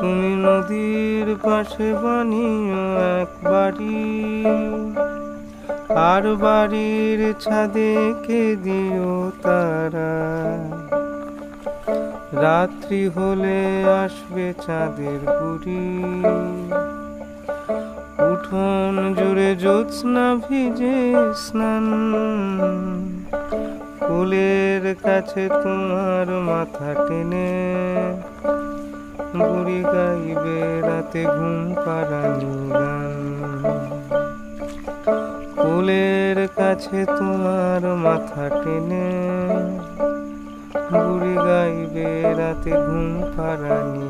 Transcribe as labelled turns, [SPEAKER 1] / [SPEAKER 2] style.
[SPEAKER 1] তুমি নদীর পাশে বানিও এক বাড়ি, আর বাড়ির ছাদে কে দিও তারা। রাত্রি হলে আসবে চাঁদের বুড়ি, উঠোন জুড়ে জ্যোৎস্না ভিজে স্নান। ফুলের কাছে তোমার মাথা টেনে বুড়ি গাইবে রাতে ঘুম পাড়ানি গান। ফুলের কাছে তোমার মাথা টেনে বুড়ি গাইবে রাতে ঘুম পাড়ানি